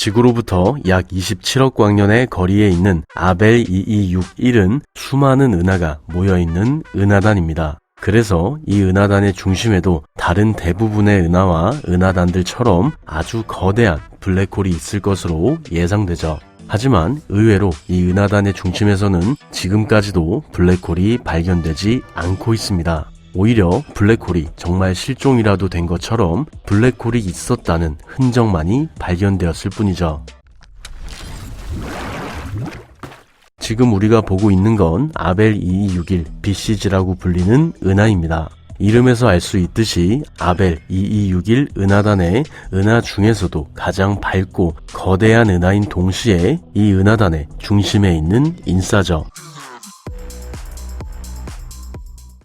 지구로부터 약 27억 광년의 거리에 있는 아벨 2261은 수많은 은하가 모여있는 은하단입니다. 그래서 이 은하단의 중심에도 다른 대부분의 은하와 은하단들처럼 아주 거대한 블랙홀이 있을 것으로 예상되죠. 하지만 의외로 이 은하단의 중심에서는 지금까지도 블랙홀이 발견되지 않고 있습니다. 오히려 블랙홀이 정말 실종이라도 된 것처럼 블랙홀이 있었다는 흔적만이 발견되었을 뿐이죠. 지금 우리가 보고 있는 건 아벨 2261 BCG라고 불리는 은하입니다. 이름에서 알 수 있듯이 아벨 2261 은하단의 은하 중에서도 가장 밝고 거대한 은하인 동시에 이 은하단의 중심에 있는 인싸죠.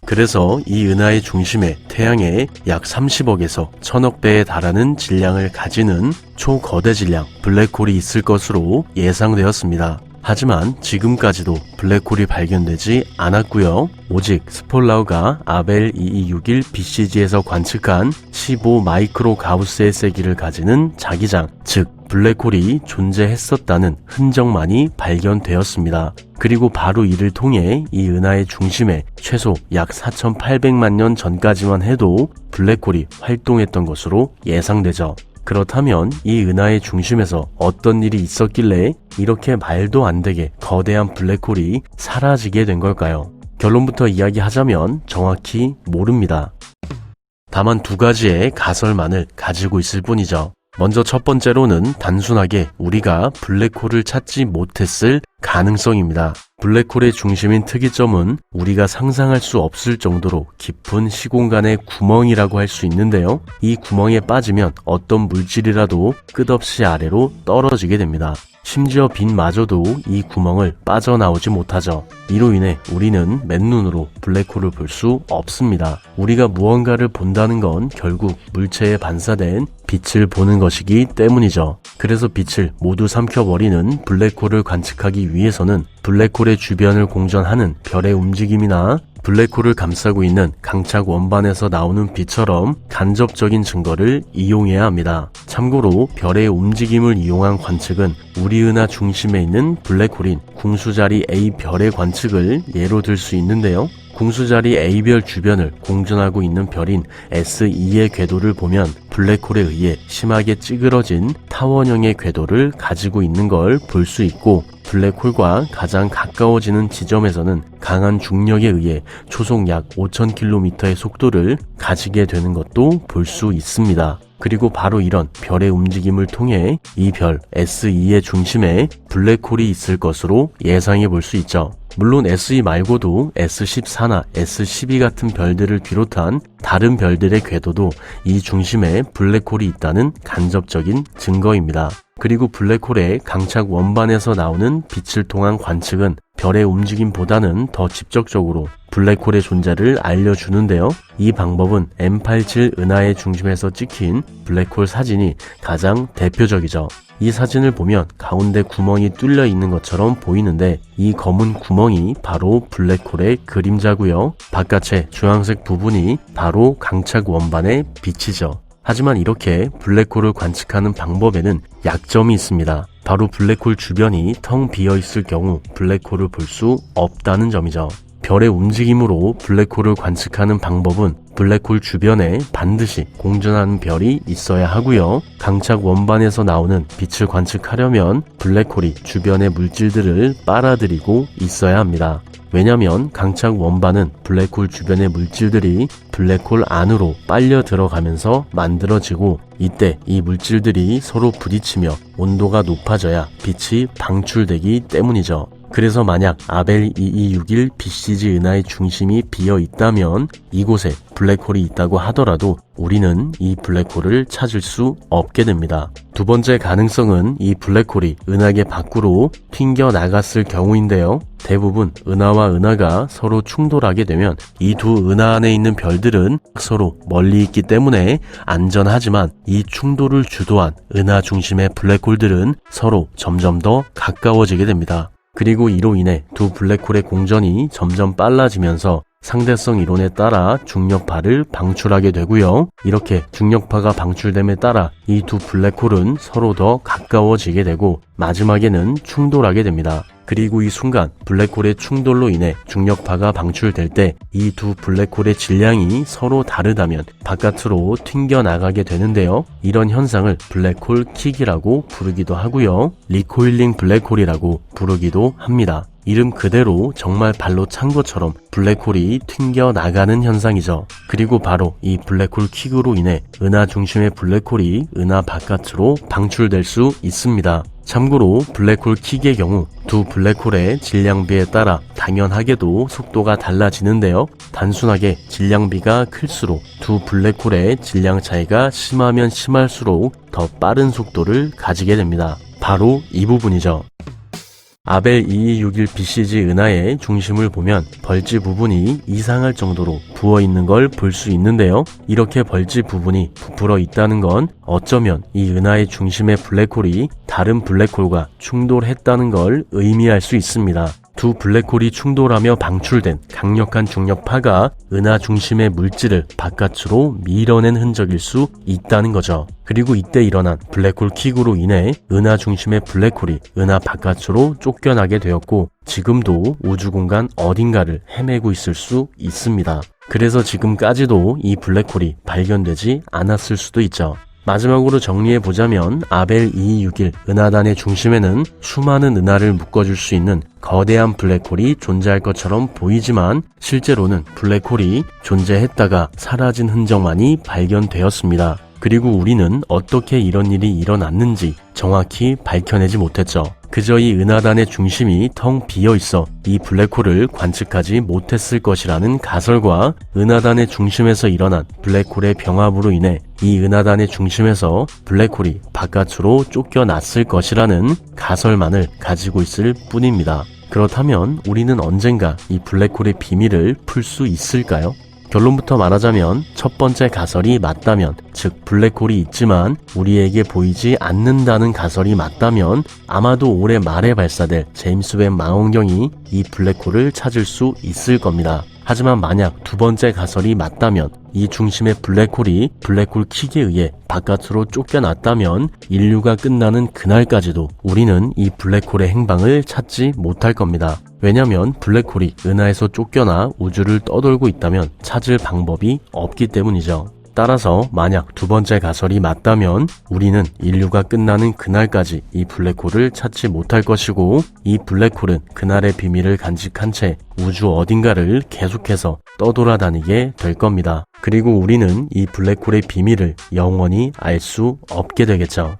그래서 이 은하의 중심에 태양의 약 30억에서 1000억 배에 달하는 질량을 가지는 초거대 질량 블랙홀이 있을 것으로 예상되었습니다. 하지만 지금까지도 블랙홀이 발견되지 않았고요. 오직 스폴라우가 아벨 2261 BCG에서 관측한 15 마이크로 가우스의 세기를 가지는 자기장, 즉 블랙홀이 존재했었다는 흔적만이 발견되었습니다. 그리고 바로 이를 통해 이 은하의 중심에 최소 약 4800만 년 전까지만 해도 블랙홀이 활동했던 것으로 예상되죠. 그렇다면 이 은하의 중심에서 어떤 일이 있었길래 이렇게 말도 안 되게 거대한 블랙홀이 사라지게 된 걸까요? 결론부터 이야기하자면 정확히 모릅니다. 다만 두 가지의 가설만을 가지고 있을 뿐이죠. 먼저 첫 번째로는 단순하게 우리가 블랙홀을 찾지 못했을 가능성입니다. 블랙홀의 중심인 특이점은 우리가 상상할 수 없을 정도로 깊은 시공간의 구멍이라고 할 수 있는데요. 이 구멍에 빠지면 어떤 물질이라도 끝없이 아래로 떨어지게 됩니다. 심지어 빛마저도 이 구멍을 빠져나오지 못하죠. 이로 인해 우리는 맨눈으로 블랙홀을 볼 수 없습니다. 우리가 무언가를 본다는 건 결국 물체에 반사된 빛을 보는 것이기 때문이죠. 그래서 빛을 모두 삼켜버리는 블랙홀을 관측하기 위해서는 블랙홀의 주변을 공전하는 별의 움직임이나 블랙홀을 감싸고 있는 강착 원반에서 나오는 빛처럼 간접적인 증거를 이용해야 합니다. 참고로 별의 움직임을 이용한 관측은 우리 은하 중심에 있는 블랙홀인 궁수자리 A별의 관측을 예로 들 수 있는데요. 궁수자리 A별 주변을 공전하고 있는 별인 S2의 궤도를 보면 블랙홀에 의해 심하게 찌그러진 타원형의 궤도를 가지고 있는 걸 볼 수 있고, 블랙홀과 가장 가까워지는 지점에서는 강한 중력에 의해 초속 약 5000km의 속도를 가지게 되는 것도 볼 수 있습니다. 그리고 바로 이런 별의 움직임을 통해 이 별 S2의 중심에 블랙홀이 있을 것으로 예상해 볼 수 있죠. 물론 S2 말고도 S14나 S12 같은 별들을 비롯한 다른 별들의 궤도도 이 중심에 블랙홀이 있다는 간접적인 증거입니다. 그리고 블랙홀의 강착 원반에서 나오는 빛을 통한 관측은 별의 움직임보다는 더 직접적으로 블랙홀의 존재를 알려주는데요. 이 방법은 M87 은하의 중심에서 찍힌 블랙홀 사진이 가장 대표적이죠. 이 사진을 보면 가운데 구멍이 뚫려 있는 것처럼 보이는데 이 검은 구멍이 바로 블랙홀의 그림자고요. 바깥의 주황색 부분이 바로 강착 원반의 빛이죠. 하지만 이렇게 블랙홀을 관측하는 방법에는 약점이 있습니다. 바로 블랙홀 주변이 텅 비어 있을 경우 블랙홀을 볼 수 없다는 점이죠. 별의 움직임으로 블랙홀을 관측하는 방법은 블랙홀 주변에 반드시 공전하는 별이 있어야 하고요. 강착 원반에서 나오는 빛을 관측하려면 블랙홀이 주변의 물질들을 빨아들이고 있어야 합니다. 왜냐하면 강착 원반은 블랙홀 주변의 물질들이 블랙홀 안으로 빨려 들어가면서 만들어지고, 이때 이 물질들이 서로 부딪히며 온도가 높아져야 빛이 방출되기 때문이죠. 그래서 만약 아벨 2261 BCG 은하의 중심이 비어 있다면 이곳에 블랙홀이 있다고 하더라도 우리는 이 블랙홀을 찾을 수 없게 됩니다. 두 번째 가능성은 이 블랙홀이 은하계 밖으로 튕겨 나갔을 경우인데요. 대부분 은하와 은하가 서로 충돌하게 되면 이 두 은하 안에 있는 별들은 서로 멀리 있기 때문에 안전하지만 이 충돌을 주도한 은하 중심의 블랙홀들은 서로 점점 더 가까워지게 됩니다. 그리고 이로 인해 두 블랙홀의 공전이 점점 빨라지면서 상대성 이론에 따라 중력파를 방출하게 되고요. 이렇게 중력파가 방출됨에 따라 이 두 블랙홀은 서로 더 가까워지게 되고 마지막에는 충돌하게 됩니다. 그리고 이 순간 블랙홀의 충돌로 인해 중력파가 방출될 때 이 두 블랙홀의 질량이 서로 다르다면 바깥으로 튕겨나가게 되는데요. 이런 현상을 블랙홀 킥이라고 부르기도 하고요. 리코일링 블랙홀이라고 부르기도 합니다. 이름 그대로 정말 발로 찬 것처럼 블랙홀이 튕겨나가는 현상이죠. 그리고 바로 이 블랙홀 킥으로 인해 은하 중심의 블랙홀이 은하 바깥으로 방출될 수 있습니다. 참고로 블랙홀 킥의 경우 두 블랙홀의 질량비에 따라 당연하게도 속도가 달라지는데요. 단순하게 질량비가 클수록 두 블랙홀의 질량 차이가 심하면 심할수록 더 빠른 속도를 가지게 됩니다. 바로 이 부분이죠. 아벨 2261BCG 은하의 중심을 보면 벌지 부분이 이상할 정도로 부어있는 걸 볼 수 있는데요. 이렇게 벌지 부분이 부풀어 있다는 건 어쩌면 이 은하의 중심의 블랙홀이 다른 블랙홀과 충돌했다는 걸 의미할 수 있습니다. 두 블랙홀이 충돌하며 방출된 강력한 중력파가 은하 중심의 물질을 바깥으로 밀어낸 흔적일 수 있다는 거죠. 그리고 이때 일어난 블랙홀 킥으로 인해 은하 중심의 블랙홀이 은하 바깥으로 쫓겨나게 되었고 지금도 우주공간 어딘가를 헤매고 있을 수 있습니다. 그래서 지금까지도 이 블랙홀이 발견되지 않았을 수도 있죠. 마지막으로 정리해보자면 아벨 2261 은하단의 중심에는 수많은 은하를 묶어줄 수 있는 거대한 블랙홀이 존재할 것처럼 보이지만 실제로는 블랙홀이 존재했다가 사라진 흔적만이 발견되었습니다. 그리고 우리는 어떻게 이런 일이 일어났는지 정확히 밝혀내지 못했죠. 그저 이 은하단의 중심이 텅 비어있어 이 블랙홀을 관측하지 못했을 것이라는 가설과 은하단의 중심에서 일어난 블랙홀의 병합으로 인해 이 은하단의 중심에서 블랙홀이 바깥으로 쫓겨났을 것이라는 가설만을 가지고 있을 뿐입니다. 그렇다면 우리는 언젠가 이 블랙홀의 비밀을 풀 수 있을까요? 결론부터 말하자면 첫 번째 가설이 맞다면, 즉 블랙홀이 있지만 우리에게 보이지 않는다는 가설이 맞다면 아마도 올해 말에 발사될 제임스 웹 망원경이 이 블랙홀을 찾을 수 있을 겁니다. 하지만 만약 두 번째 가설이 맞다면 이 중심의 블랙홀이 블랙홀 킥에 의해 바깥으로 쫓겨났다면 인류가 끝나는 그날까지도 우리는 이 블랙홀의 행방을 찾지 못할 겁니다. 왜냐면 블랙홀이 은하에서 쫓겨나 우주를 떠돌고 있다면 찾을 방법이 없기 때문이죠. 따라서 만약 두 번째 가설이 맞다면 우리는 인류가 끝나는 그날까지 이 블랙홀을 찾지 못할 것이고 이 블랙홀은 그날의 비밀을 간직한 채 우주 어딘가를 계속해서 떠돌아다니게 될 겁니다. 그리고 우리는 이 블랙홀의 비밀을 영원히 알 수 없게 되겠죠.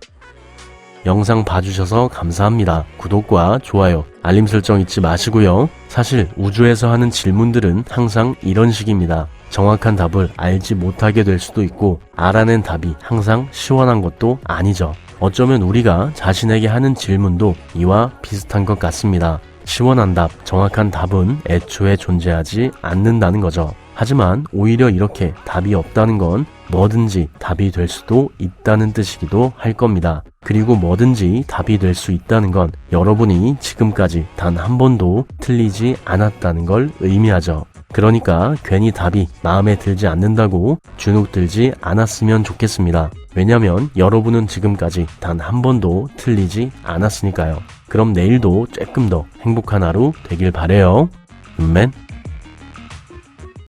영상 봐주셔서 감사합니다. 구독과 좋아요, 알림 설정 잊지 마시고요. 사실 우주에서 하는 질문들은 항상 이런 식입니다. 정확한 답을 알지 못하게 될 수도 있고 알아낸 답이 항상 시원한 것도 아니죠. 어쩌면 우리가 자신에게 하는 질문도 이와 비슷한 것 같습니다. 시원한 답, 정확한 답은 애초에 존재하지 않는다는 거죠. 하지만 오히려 이렇게 답이 없다는 건 뭐든지 답이 될 수도 있다는 뜻이기도 할 겁니다. 그리고 뭐든지 답이 될 수 있다는 건 여러분이 지금까지 단 한 번도 틀리지 않았다는 걸 의미하죠. 그러니까 괜히 답이 마음에 들지 않는다고 주눅 들지 않았으면 좋겠습니다. 왜냐면 여러분은 지금까지 단 한 번도 틀리지 않았으니까요. 그럼 내일도 조금 더 행복한 하루 되길 바래요. 맨